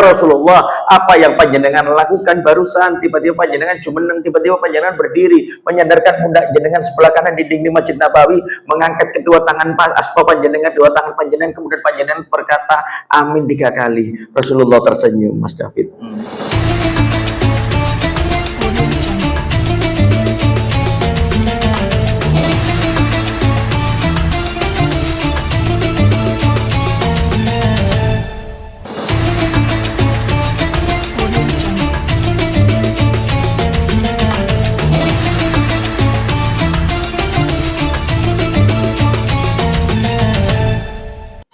Rasulullah, apa yang panjenengan lakukan barusan? Tiba-tiba panjenengan jumeneng, tiba-tiba panjenengan berdiri, menyandarkan pundak jenengan sebelah kanan di dinding Masjid Nabawi, mengangkat kedua tangan aspa panjenengan, dua tangan panjenengan, kemudian panjenengan berkata amin 3 kali. Rasulullah tersenyum, Mas David.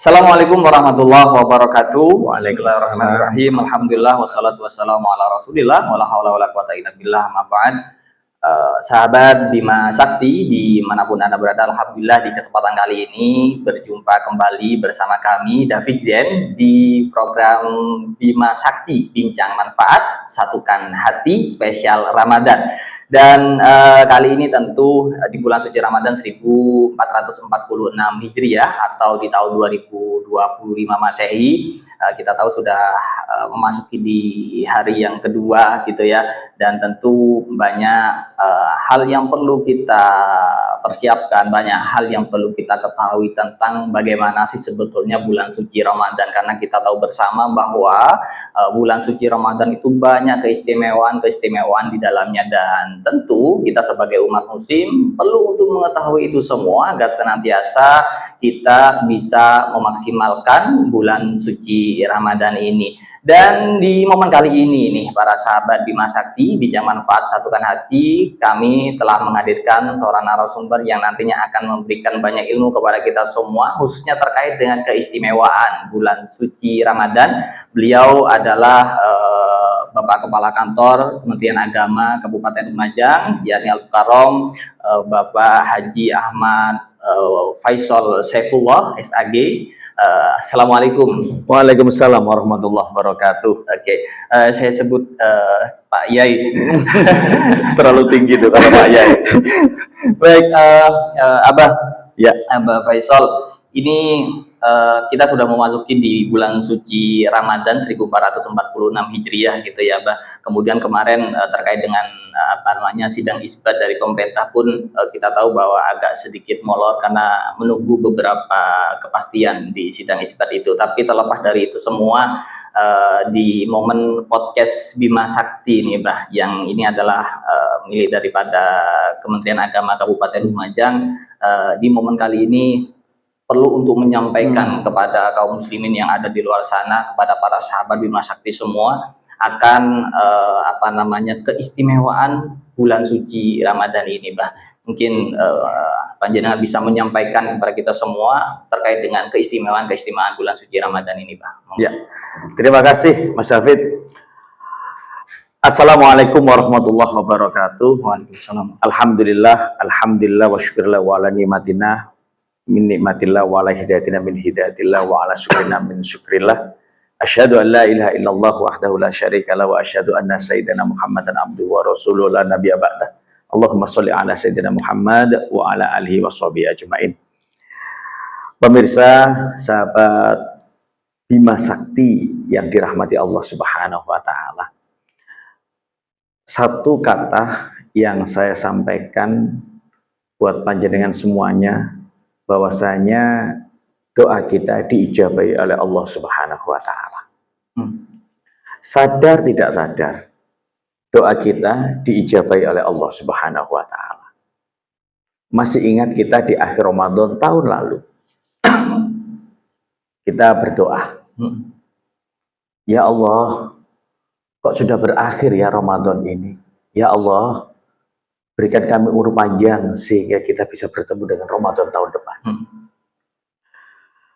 Assalamualaikum warahmatullahi wabarakatuh. Waalaikumsalam. Bismillahirrahmanirrahim. Alhamdulillah wassalatu wassalamu ala Rasulillah wala haula wala quwata illa billah. Ma ba'd. Sahabat Bima Sakti dimanapun Anda berada, alhamdulillah di kesempatan kali ini berjumpa kembali bersama kami David Zen di program Bima Sakti Bincang Manfaat Satukan Hati spesial Ramadan. Dan kali ini tentu di bulan suci Ramadan 1446 Hijriah atau di tahun 2025 Masehi, kita tahu sudah memasuki di hari yang kedua gitu ya, dan tentu banyak hal yang perlu kita persiapkan, banyak hal yang perlu kita ketahui tentang bagaimana sih sebetulnya bulan suci Ramadan, karena kita tahu bersama bahwa bulan suci Ramadan itu banyak keistimewaan di dalamnya, dan tentu kita sebagai umat muslim perlu untuk mengetahui itu semua agar senantiasa kita bisa memaksimalkan bulan suci Ramadan ini. Dan di momen kali ini nih para sahabat Bima Sakti Bincang Manfaat Satukan Hati, kami telah menghadirkan seorang narasumber yang nantinya akan memberikan banyak ilmu kepada kita semua, khususnya terkait dengan keistimewaan bulan suci Ramadan. Beliau adalah Bapak Kepala Kantor Kementerian Agama Kabupaten Lumajang, yakni Al-Karom Bapak Haji Ahmad Faisal Saifullah SAG. Assalamualaikum. Waalaikumsalam warahmatullahi wabarakatuh. Oke, saya sebut Pak Yai. Terlalu tinggi tuh kalau Pak Yai. Baik, Abah. Ya, Abah Faisal, ini kita sudah memasuki di bulan suci Ramadan 1446 Hijriah gitu ya, Abah. Kemudian kemarin terkait dengan sidang isbat dari pemerintah pun kita tahu bahwa agak sedikit molor karena menunggu beberapa kepastian di sidang isbat itu. Tapi terlepas dari itu semua, di momen podcast Bima Sakti nih, Bah, yang ini adalah milik daripada Kementerian Agama Kabupaten Lumajang, di momen kali ini perlu untuk menyampaikan kepada kaum muslimin yang ada di luar sana, kepada para sahabat Bima Sakti semua, akan keistimewaan bulan suci Ramadan ini, Bah. Mungkin panjenengan bisa menyampaikan kepada kita semua terkait dengan keistimewaan bulan suci Ramadan ini, Bah. Ya, terima kasih Mas David. Assalamualaikum warahmatullahi wabarakatuh. Waalaikumsalam. Alhamdulillah wa syukurillah wa ala ni'matina min nikmatillah wa ala hidayatina min hidayatillah wa ala syukrina min syukrillah. Asyhadu an la ilaha illallah wahdahu la syarika lah wa asyhadu anna sayyidina Muhammadan abduhu wa rasuluhu la nabiyya ba'dah. Allahumma sholli ala sayyidina Muhammad wa ala alihi wa sahbihi ajmain. Pemirsa, sahabat Bima Sakti yang dirahmati Allah Subhanahu wa taala. Satu kata yang saya sampaikan buat panjenengan semuanya, bahwasanya doa kita diijabahi oleh Allah Subhanahu wa taala. Sadar tidak sadar, doa kita diijabahi oleh Allah Subhanahu wa taala. Masih ingat kita di akhir Ramadan tahun lalu, kita berdoa, ya Allah, kok sudah berakhir ya Ramadan ini? Ya Allah, berikan kami umur panjang sehingga kita bisa bertemu dengan Ramadan tahun depan.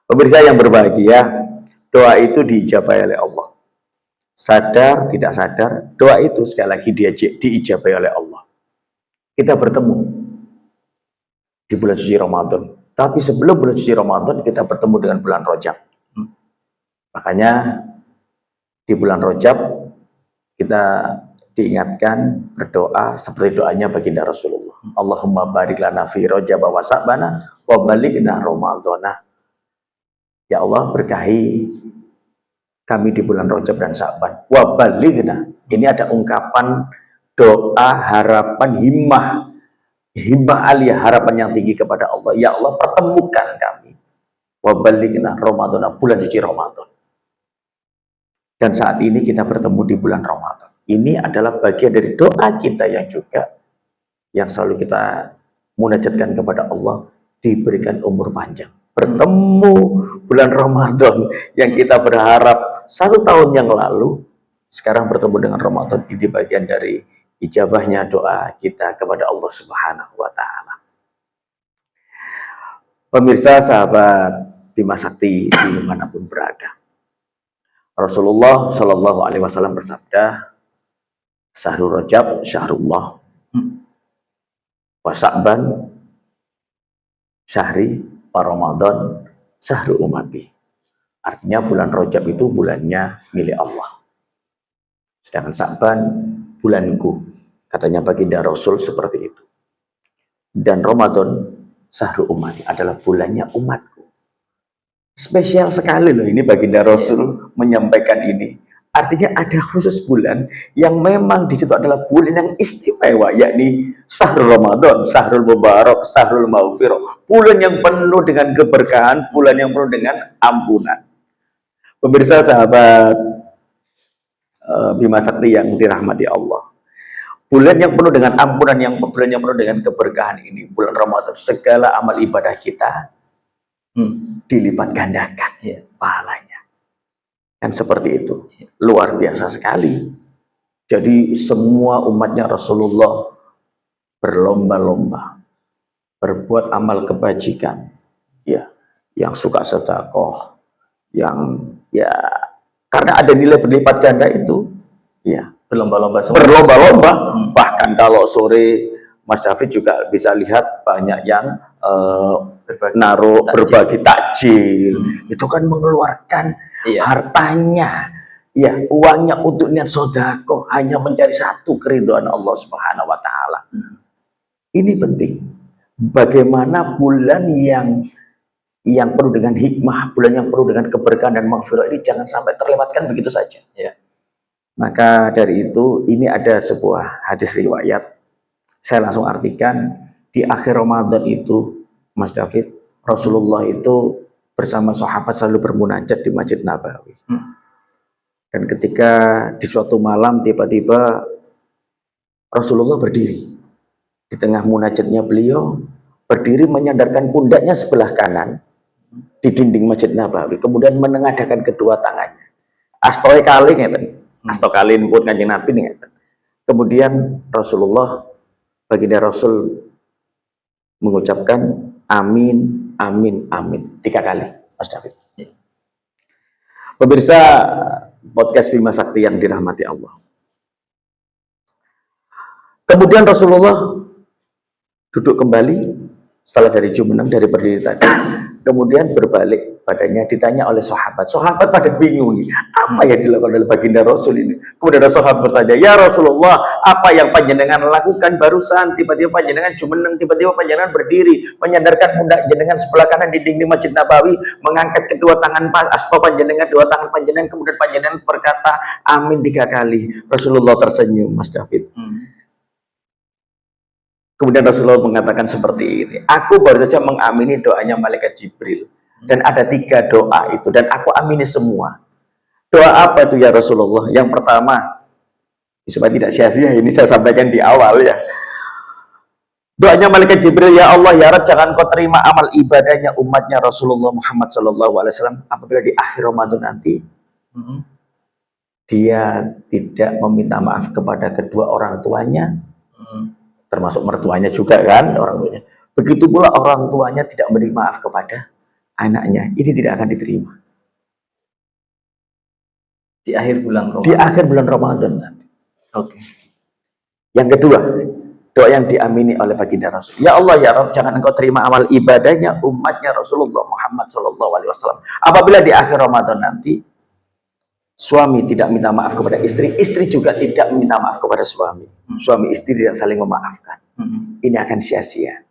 Pemirsa yang berbahagia, doa itu diijabahi oleh Allah. Sadar tidak sadar, doa itu sekali lagi diijabahi oleh Allah. Kita bertemu di bulan suci Ramadan, tapi sebelum bulan suci Ramadan kita bertemu dengan bulan Rajab. Makanya di bulan Rajab kita diingatkan berdoa seperti doanya baginda Rasulullah. Allahumma barik lana fi Rajab wa Sa'bana wa balighna Ramadhana. Ya Allah, berkahi kami di bulan Rajab dan Sya'ban. Wa balighna. Ini ada ungkapan doa, harapan, himmah aliyah, harapan yang tinggi kepada Allah. Ya Allah, pertemukan kami. Wa balighna Ramadan, bulan suci Ramadan. Dan saat ini kita bertemu di bulan Ramadan. Ini adalah bagian dari doa kita yang juga yang selalu kita munajatkan kepada Allah, diberikan umur panjang. Bertemu bulan Ramadan yang kita berharap 1 tahun yang lalu, sekarang bertemu dengan Ramadan. Ini bagian dari ijabahnya doa kita kepada Allah Subhanahu wa Ta'ala. Pemirsa, sahabat Bima Sakti dimanapun berada, Rasulullah Shallallahu Alaihi Wasallam bersabda, Syahrul Rajab syahrullah, wa Sya'ban syahri, wa Ramadan syahrul umati. Artinya bulan Rajab itu bulannya milik Allah, sedangkan Sya'ban bulanku, katanya baginda Rasul seperti itu. Dan Ramadan syahrul umati adalah bulannya umatku. Spesial sekali loh ini baginda Rasul menyampaikan ini. Artinya ada khusus bulan yang memang di situ adalah bulan yang istimewa, yakni Syahrul Ramadan, Syahrul Mubarak, Syahrul Maghfirah. Bulan yang penuh dengan keberkahan, bulan yang penuh dengan ampunan. Pemirsa, sahabat Bima Sakti yang dirahmati Allah, bulan yang penuh dengan ampunan, bulan yang penuh dengan keberkahan ini, bulan Ramadan, segala amal ibadah kita dilipat gandakan pahalanya. Dan seperti itu, luar biasa sekali. Jadi semua umatnya Rasulullah berlomba-lomba berbuat amal kebajikan, ya, yang suka sedekah, yang ya karena ada nilai berlipat ganda itu, ya, berlomba-lomba. Bahkan kalau sore Mas David juga bisa lihat banyak yang berbagi takjil. Itu kan mengeluarkan hartanya, ya, uangnya untuk niat sedekah, hanya mencari satu keridhaan Allah Subhanahu wa Ta'ala. Ini penting. Bagaimana bulan yang penuh dengan hikmah, bulan yang penuh dengan keberkahan dan maghfirah ini jangan sampai terlewatkan begitu saja. Ya. Maka dari itu, ini ada sebuah hadis riwayat. Saya langsung artikan, di akhir Ramadan itu, Mas David, Rasulullah itu bersama sahabat selalu bermunajat di Masjid Nabawi. Dan ketika di suatu malam tiba-tiba Rasulullah berdiri. Di tengah munajatnya beliau, berdiri menyandarkan pundaknya sebelah kanan di dinding Masjid Nabawi. Kemudian menengadahkan kedua tangannya. Astoe kali ngeten. Asto kalin pun Kanjeng Nabi ngeten. Kemudian Rasulullah, baginda Rasul mengucapkan amin, amin, amin 3 kali, Mas David. Pemirsa podcast Bima Sakti yang dirahmati Allah. Kemudian Rasulullah duduk kembali setelah dari jumeneng, dari berdiri tadi. Kemudian berbalik badannya, ditanya oleh sahabat. Sahabat pada bingung, apa yang dilakukan oleh baginda Rasul ini? Kemudian sahabat bertanya, ya Rasulullah, apa yang panjenengan lakukan barusan? Tiba-tiba panjenengan jumeneng, tiba-tiba panjenengan berdiri, menyandarkan pundak jenengan sebelah kanan di dinding Masjid Nabawi, mengangkat kedua tangan asto panjenengan, dua tangan panjenengan, kemudian panjenengan berkata amin 3 kali. Rasulullah tersenyum, Mas David. Kemudian Rasulullah mengatakan seperti ini, aku baru saja mengamini doanya malaikat Jibril, dan ada 3 doa itu, dan aku amini semua. Doa apa itu ya Rasulullah? Yang pertama, supaya tidak sia-sia, ini saya sampaikan di awal ya. Doanya malaikat Jibril, ya Allah, ya Rabb, jangan kau terima amal ibadahnya umatnya Rasulullah Muhammad SAW apabila di akhir Ramadan nanti dia tidak meminta maaf kepada kedua orang tuanya, termasuk mertuanya juga kan, orang tuanya. Begitu pula orang tuanya tidak memberi maaf kepada anaknya, ini tidak akan diterima. Di akhir bulan Ramadan. Di akhir bulan Ramadan nanti. Oke. Yang kedua, doa yang diamini oleh baginda Rasul. Ya Allah, ya Rabb, jangan engkau terima amal ibadahnya umatnya Rasulullah Muhammad SAW apabila di akhir Ramadan nanti suami tidak minta maaf kepada istri, istri juga tidak minta maaf kepada suami. Suami istri tidak saling memaafkan. Ini akan sia-sia.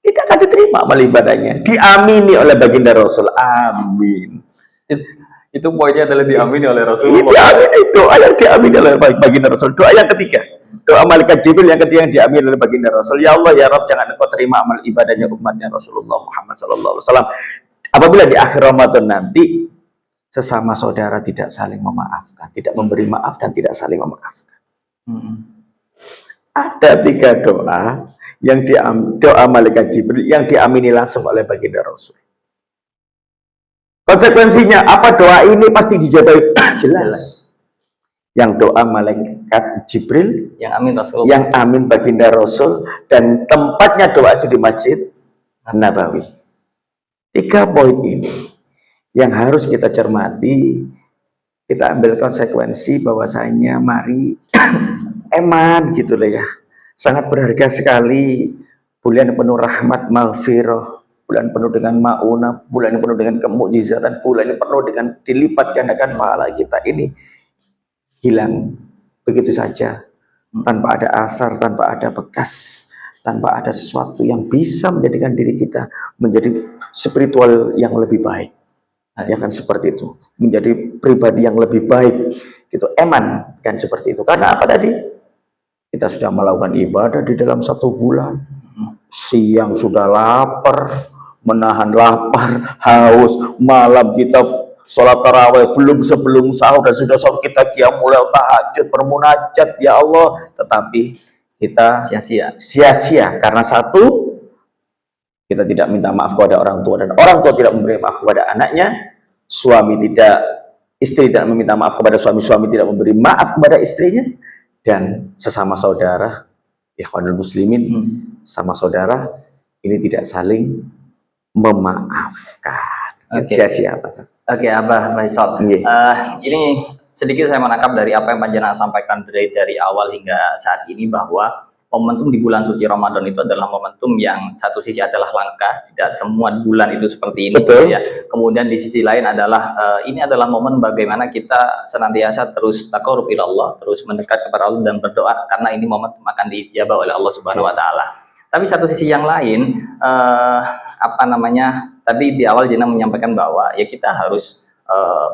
Tidak akan diterima amal ibadahnya. Diamini oleh baginda Rasul. Amin. Itu poinnya adalah diamini oleh Ini Rasulullah. diamini, doa yang diamini oleh baginda Rasul. Doa yang ketiga, doa malaikat Jibril yang ketiga yang diamini oleh baginda Rasul. Ya Allah ya Rabb, jangan engkau terima amal ibadahnya umatnya Rasulullah Muhammad sallallahu alaihi wasallam. Apabila di akhir Ramadan nanti sesama saudara tidak saling memaafkan, tidak memberi maaf dan tidak saling memaafkan. Ada 3 doa yang doa malaikat Jibril yang diamini langsung oleh baginda Rasul. Konsekuensinya apa? Doa ini pasti dijawab jelas. Yang doa malaikat Jibril, yang amin Rasulullah, yang amin baginda Rasul, dan tempatnya doa itu di Masjid Nabawi. 3 poin ini yang harus kita cermati, kita ambil konsekuensi bahwasanya mari eman gitu loh ya. Sangat berharga sekali, bulan penuh rahmat maghfirah, bulan penuh dengan maunah, bulan penuh dengan kemukjizatan, bulan penuh dengan dilipat gandakan pahala kita ini hilang begitu saja, tanpa ada asar, tanpa ada bekas, tanpa ada sesuatu yang bisa menjadikan diri kita menjadi spiritual yang lebih baik. Ya kan seperti itu, menjadi pribadi yang lebih baik gitu, eman kan seperti itu. Karena apa tadi? Kita sudah melakukan ibadah di dalam 1 bulan, siang sudah lapar, menahan lapar, haus, malam kita sholat tarawih belum sebelum sahur dan sudah sholat kita qiyamul lail, tahajud, bermunajat ya Allah, tetapi kita sia-sia karena satu, kita tidak minta maaf kepada orang tua dan orang tua tidak memberi maaf kepada anaknya, istri tidak meminta maaf kepada suami, suami tidak memberi maaf kepada istrinya, dan sesama saudara ikhwanul muslimin, sama saudara ini tidak saling memaafkan. Sia-sia. Oke, Abah Faisal. Ini sedikit saya menangkap dari apa yang Panjenengan sampaikan dari awal hingga saat ini, bahwa momentum di bulan suci Ramadan itu adalah momentum yang satu sisi adalah langka, tidak semua bulan itu seperti ini. Betul. Ya. Kemudian di sisi lain adalah ini adalah momen bagaimana kita senantiasa terus taqarrub ila Allah, terus mendekat kepada Allah dan berdoa, karena ini momentum akan diijabah oleh Allah Subhanahu wa taala. Tapi satu sisi yang lain, tadi di awal Jena menyampaikan bahwa ya kita harus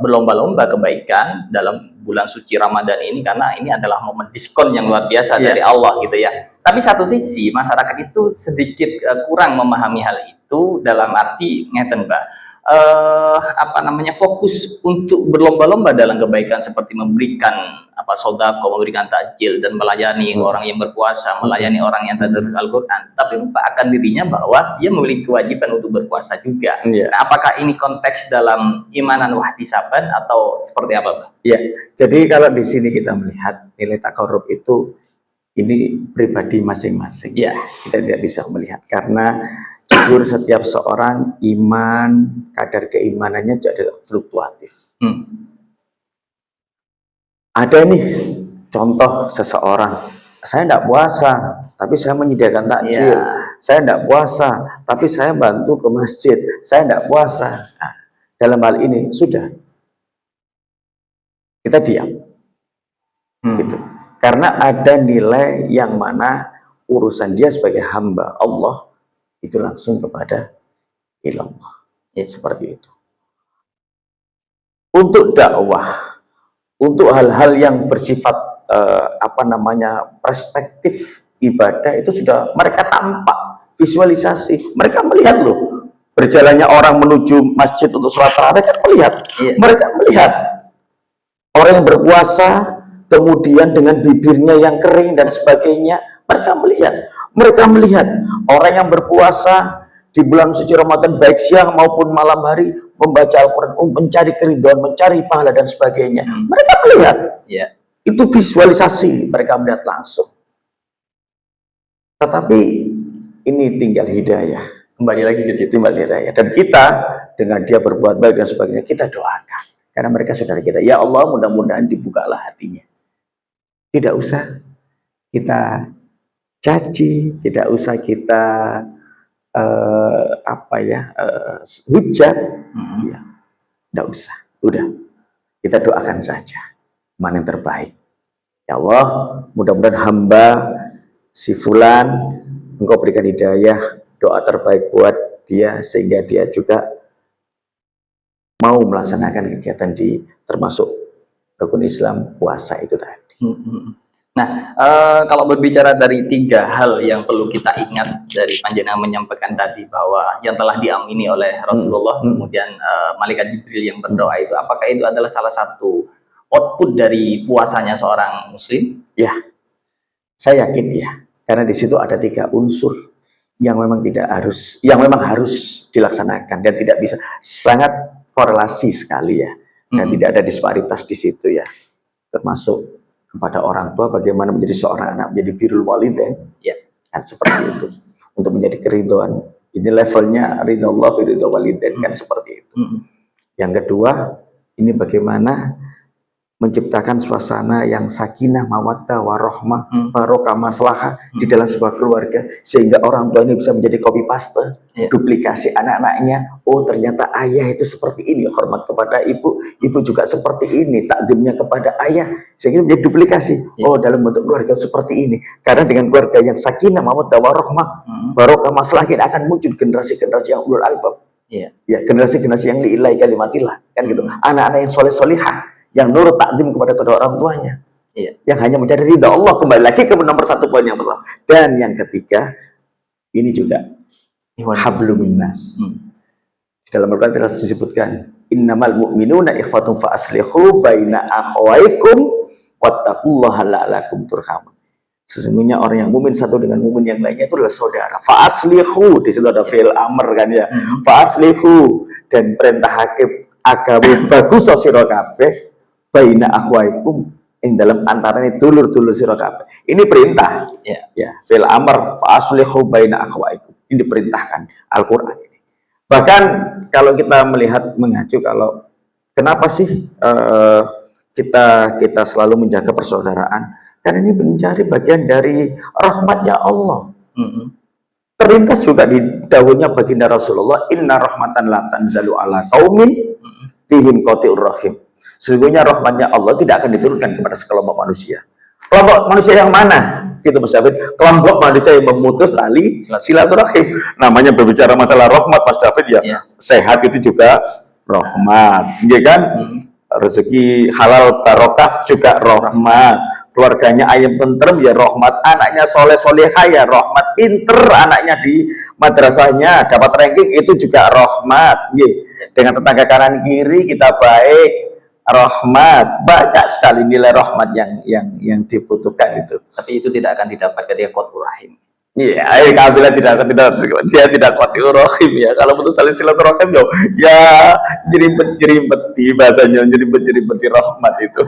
berlomba-lomba kebaikan dalam bulan suci Ramadan ini, karena ini adalah momen diskon yang luar biasa dari Allah gitu ya. Tapi satu sisi masyarakat itu sedikit kurang memahami hal itu, dalam arti ngeten Mbak, fokus untuk berlomba-lomba dalam kebaikan seperti memberikan sedekah, memberikan takjil dan melayani orang yang berpuasa, melayani orang yang tadarus Al-Qur'an, tapi lupa akan dirinya bahwa dia memiliki kewajiban untuk berpuasa juga. Nah, apakah ini konteks dalam imanan wahtisaban atau seperti apa, Pak? Ya, jadi kalau di sini kita melihat nilai taqarrub itu ini pribadi masing-masing. Ya. Kita tidak bisa melihat karena jujur setiap seorang iman, kadar keimanannya jadi fluktuatif. Ada nih contoh seseorang, saya tidak puasa, tapi saya menyediakan takjil. Saya tidak puasa, tapi saya bantu ke masjid. Saya tidak puasa. Nah, dalam hal ini sudah kita diam, gitu. Karena ada nilai yang mana urusan dia sebagai hamba Allah itu langsung kepada ilallah. Ya, seperti itu. Untuk dakwah, untuk hal-hal yang bersifat perspektif ibadah itu sudah mereka tampak visualisasi. Mereka melihat loh, berjalannya orang menuju masjid untuk sholat tarawih, mereka melihat. Mereka melihat orang yang berpuasa kemudian dengan bibirnya yang kering dan sebagainya, mereka melihat orang yang berpuasa di bulan suci Ramadan baik siang maupun malam hari membaca Al-Quran, mencari keridhaan, mencari pahala dan sebagainya. Mereka melihat. Itu visualisasi, mereka melihat langsung. Tetapi ini tinggal hidayah. Kembali lagi ke situ, tinggal hidayah. Dan kita dengan dia berbuat baik dan sebagainya, kita doakan. Karena mereka saudara kita. Ya Allah, mudah-mudahan dibukalah hatinya. Tidak usah kita caci, tidak usah kita hujat, ya, tidak usah. Udah, kita doakan saja mana yang terbaik. Ya Allah, mudah-mudahan hamba si fulan, engkau berikan hidayah, doa terbaik buat dia sehingga dia juga mau melaksanakan kegiatan di termasuk rukun Islam puasa itu tadi. Nah, kalau berbicara dari 3 hal yang perlu kita ingat dari panjenengan menyampaikan tadi bahwa yang telah diamini oleh Rasulullah, kemudian malaikat Jibril yang berdoa itu, apakah itu adalah salah satu output dari puasanya seorang muslim? Ya, saya yakin ya, karena di situ ada 3 unsur yang memang memang harus dilaksanakan dan tidak bisa, sangat korelasi sekali ya, dan tidak ada disparitas di situ ya, termasuk kepada orang tua bagaimana menjadi seorang anak menjadi birrul walidain, ya, kan seperti itu, untuk menjadi keridhaan. Ini levelnya ridha Allah ridha walidain, kan seperti itu. Yang kedua, ini bagaimana menciptakan suasana yang sakinah, mawaddah, warahmah, barokah, maslahah di dalam sebuah keluarga, sehingga orang tua ini bisa menjadi copy paste, duplikasi anak-anaknya. Oh, ternyata ayah itu seperti ini, hormat kepada ibu, ibu juga seperti ini, takdimnya kepada ayah, sehingga menjadi duplikasi. Oh, dalam bentuk keluarga seperti ini. Karena dengan keluarga yang sakinah, mawaddah, warahmah, barokah, maslahah, akan muncul generasi-generasi yang ulul albab. Ya, generasi-generasi yang lillahi kalimatillah, kan gitu. Anak-anak yang soleh-solihah, yang nurut takdim kepada kedua orang tuanya, yang hanya mencari ridha Allah. Kembali lagi ke nomor 1 poin yang pertama. Dan yang ketiga, ini juga hablum minnas. Di dalam Al-Quran telah disebutkan, innamal mu'minuna ikhwatun fa aslihu baina akhawaikum wattaqullaha la'alakum turhamun. Sesungguhnya orang yang mukmin satu dengan mukmin yang lainnya itu adalah saudara. Fa aslihu, di situ ada fi'il amr kan ya. Fa aslihu, dan perintah hakim agawe bagus sira kabeh baina akhwaikum, ing dalam antarane dulur-dulur sira kabeh. Ini perintah. Ya, fil amr fa aslihu baina akhwaikum. Ini diperintahkan Al-Qur'an ini. Bahkan kalau kita melihat mengacu, kalau kenapa sih kita selalu menjaga persaudaraan? Karena ini mencari bagian dari rahmatnya Allah. Terlintas juga di dawuhnya baginda Rasulullah, inna rahmatan la tanzalu ala qaumin fihim qati'ur rahim. Sesungguhnya rahmatnya Allah tidak akan diturunkan kepada sekelompok manusia. Kelompok manusia yang mana? Gitu Mas David. Kelompok manusia yang memutus tali silaturahim. Namanya berbicara masalah rahmat, Mas David ya. Sehat itu juga rahmat, ya kan? Rezeki halal barokah juga rahmat. Keluarganya ayam tentrem ya rahmat. Anaknya soleh solehah ya rahmat. Pinter anaknya di madrasahnya dapat ranking itu juga rahmat. Dengan tetangga kanan kiri kita baik, rahmat. Banyak sekali nilai rahmat yang dibutuhkan itu. Tapi itu tidak akan didapat ketika qatul rahim. Iya, kabila dia tidak qatul rahim ya. Kalau putus saling silaturahim ya jerimbet bahasanya, jerimbet rahmat itu.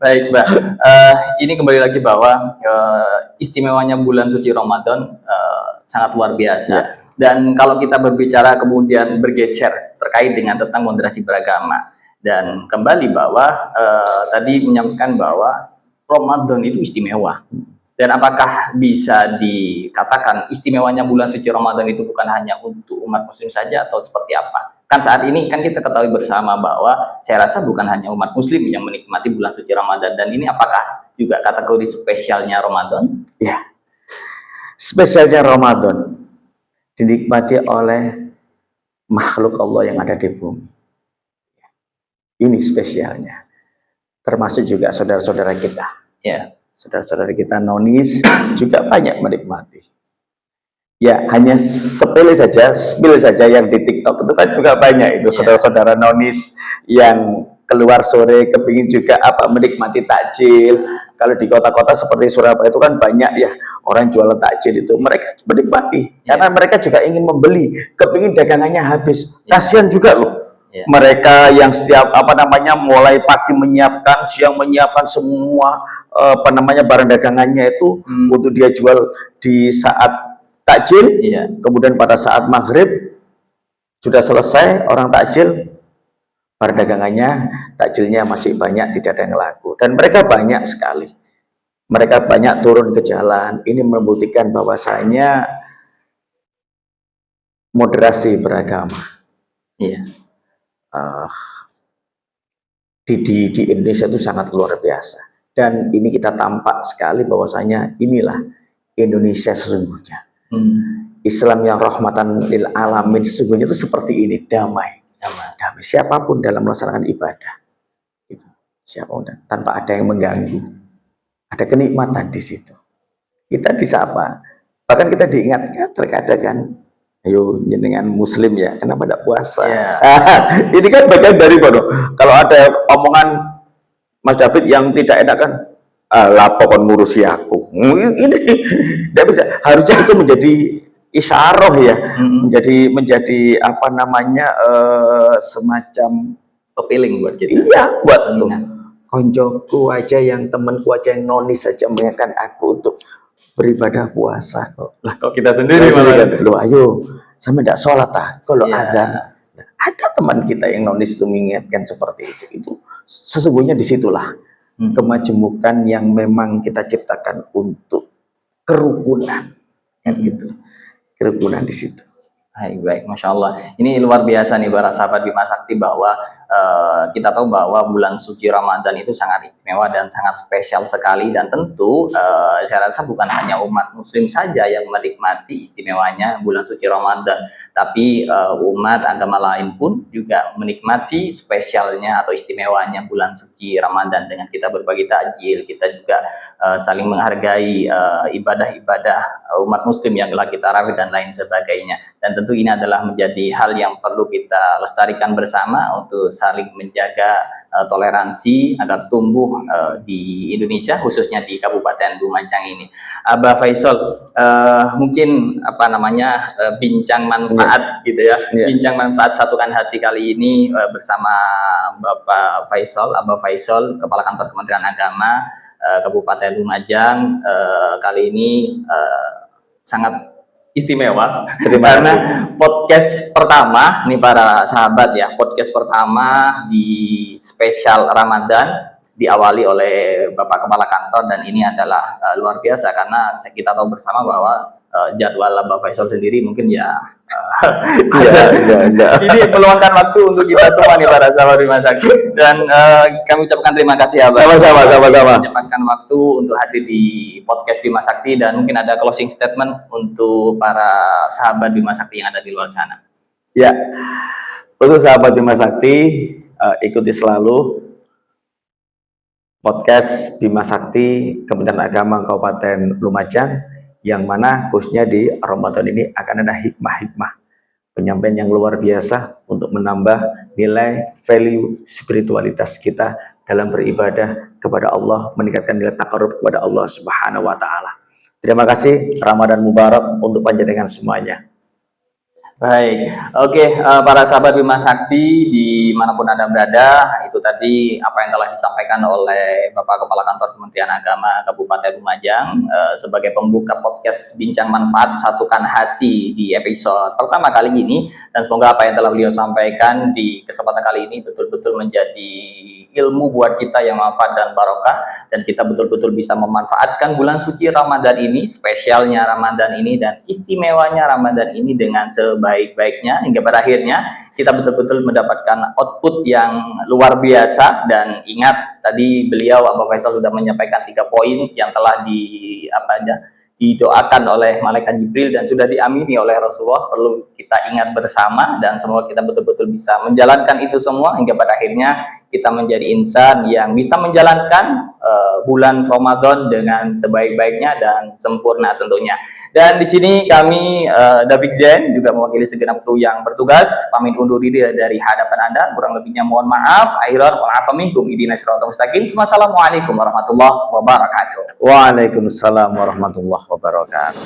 Baik, Mbak. Ini kembali lagi bahwa istimewanya bulan suci Ramadan sangat luar biasa. Dan kalau kita berbicara kemudian bergeser terkait dengan tentang moderasi beragama, dan kembali bahwa tadi menyampaikan bahwa Ramadan itu istimewa. Dan apakah bisa dikatakan istimewanya bulan suci Ramadan itu bukan hanya untuk umat muslim saja atau seperti apa? Kan saat ini kan kita ketahui bersama bahwa saya rasa bukan hanya umat muslim yang menikmati bulan suci Ramadan, dan ini apakah juga kategori spesialnya Ramadan? Ya, spesialnya Ramadan dinikmati oleh makhluk Allah yang ada di bumi. Ini spesialnya, termasuk juga saudara-saudara kita. Ya. Saudara-saudara kita nonis juga banyak menikmati. Ya, hanya sepele saja yang di TikTok itu kan juga banyak itu saudara-saudara nonis yang keluar sore kepingin juga menikmati takjil. Kalau di kota-kota seperti Surabaya itu kan banyak ya orang jualan takjil itu, mereka menikmati karena mereka juga ingin membeli, kepingin dagangannya habis. Kasihan juga loh. Mereka yang setiap mulai pagi menyiapkan, siang menyiapkan semua barang dagangannya itu untuk dia jual di saat takjil, kemudian pada saat maghrib sudah selesai orang takjil, barang dagangannya, takjilnya masih banyak, tidak ada yang laku, dan mereka banyak sekali, mereka banyak turun ke jalan. Ini membuktikan bahwasanya moderasi beragama di Indonesia itu sangat luar biasa, dan ini kita tampak sekali bahwasanya inilah Indonesia sesungguhnya. Islam yang rahmatan lil alamin sesungguhnya itu seperti ini, damai. siapapun dalam melaksanakan ibadah, gitu. Siapapun tanpa ada yang mengganggu, ada kenikmatan di situ. Kita disapa, bahkan kita diingatkan terkadang kan, ayo jenengan muslim ya, kenapa tidak puasa? Ini kan bagian dari bodoh. Kalau ada omongan Mas David yang tidak enak kan, lapo kon ngurusi aku. Ini tidak bisa. Harusnya itu menjadi isyarah ya, menjadi apa namanya, semacam pepiling buat kita. Iya, buat koncoku aja, yang temanku aja yang nonis saja mengingatkan aku untuk beribadah puasa kok. Lah kok kita sendiri malah loh, ayo sama tidak sholat kalau adzan. Ada teman kita yang nonis itu mengingatkan seperti itu. Itu sesungguhnya disitulah kemajemukan yang memang kita ciptakan untuk kerukunan, kan gitu. Kerukunan di situ. Baik, Masya Allah. Ini luar biasa nih para sahabat Bima Sakti, bahwa kita tahu bahwa bulan suci Ramadan itu sangat istimewa dan sangat spesial sekali, dan tentu saya rasa bukan hanya umat muslim saja yang menikmati istimewanya bulan suci Ramadan, tapi umat agama lain pun juga menikmati spesialnya atau istimewanya bulan suci Ramadan dengan kita berbagi takjil, kita juga saling menghargai ibadah-ibadah umat muslim yang lagi tarawih dan lain sebagainya. Dan tentu ini adalah menjadi hal yang perlu kita lestarikan bersama untuk saling menjaga toleransi agar tumbuh di Indonesia, khususnya di Kabupaten Lumajang ini. Abah Faisal, mungkin apa namanya, bincang manfaat gitu ya, bincang manfaat satukan hati kali ini bersama Bapak Faisal, Abah Faisal, Kepala Kantor Kementerian Agama Kabupaten Lumajang, kali ini sangat istimewa karena podcast pertama nih para sahabat ya, podcast pertama di spesial Ramadan diawali oleh Bapak Kepala Kantor, dan ini adalah luar biasa karena kita tahu bersama bahwa jadwal Bapak Faisal sendiri mungkin ya ini meluangkan waktu untuk kita semua nih para sahabat Bima Sakti, dan kami ucapkan terima kasih ya Bapak. Sama-sama. Menyempatkan waktu untuk hadir di podcast Bima Sakti, dan mungkin ada closing statement untuk para sahabat Bima Sakti yang ada di luar sana. Ya, untuk sahabat Bima Sakti, ikuti selalu podcast Bima Sakti Kementerian Agama Kabupaten Lumajang, yang mana khususnya di Ramadan ini akan ada hikmah-hikmah penyampaian yang luar biasa untuk menambah nilai value spiritualitas kita dalam beribadah kepada Allah, meningkatkan nilai takarub kepada Allah Subhanahu wa Ta'ala. Terima kasih, Ramadan Mubarak untuk panjenengan semuanya. Baik, oke, para sahabat Bima Sakti dimanapun Anda berada, itu tadi apa yang telah disampaikan oleh Bapak Kepala Kantor Kementerian Agama Kabupaten Lumajang sebagai pembuka podcast Bincang Manfaat Satukan Hati di episode pertama kali ini, dan semoga apa yang telah beliau sampaikan di kesempatan kali ini betul-betul menjadi ilmu buat kita yang manfaat dan barokah, dan kita betul-betul bisa memanfaatkan bulan suci Ramadan ini, spesialnya Ramadan ini dan istimewanya Ramadan ini dengan sebaik-baiknya, hingga pada akhirnya kita betul-betul mendapatkan output yang luar biasa. Dan ingat tadi beliau Abah Faisal sudah menyampaikan 3 poin yang telah didoakan oleh malaikat Jibril dan sudah diamini oleh Rasulullah, perlu kita ingat bersama, dan semoga kita betul-betul bisa menjalankan itu semua hingga pada akhirnya kita menjadi insan yang bisa menjalankan bulan Ramadan dengan sebaik-baiknya dan sempurna tentunya. Dan di sini kami David Zen juga mewakili segenap kru yang bertugas pamit undur diri dari hadapan Anda, kurang lebihnya mohon maaf. Akhiran wa afa minkum ihdinas siratal mustaqim. Wassalamualaikum warahmatullahi wabarakatuh. Waalaikumsalam warahmatullahi wabarakatuh.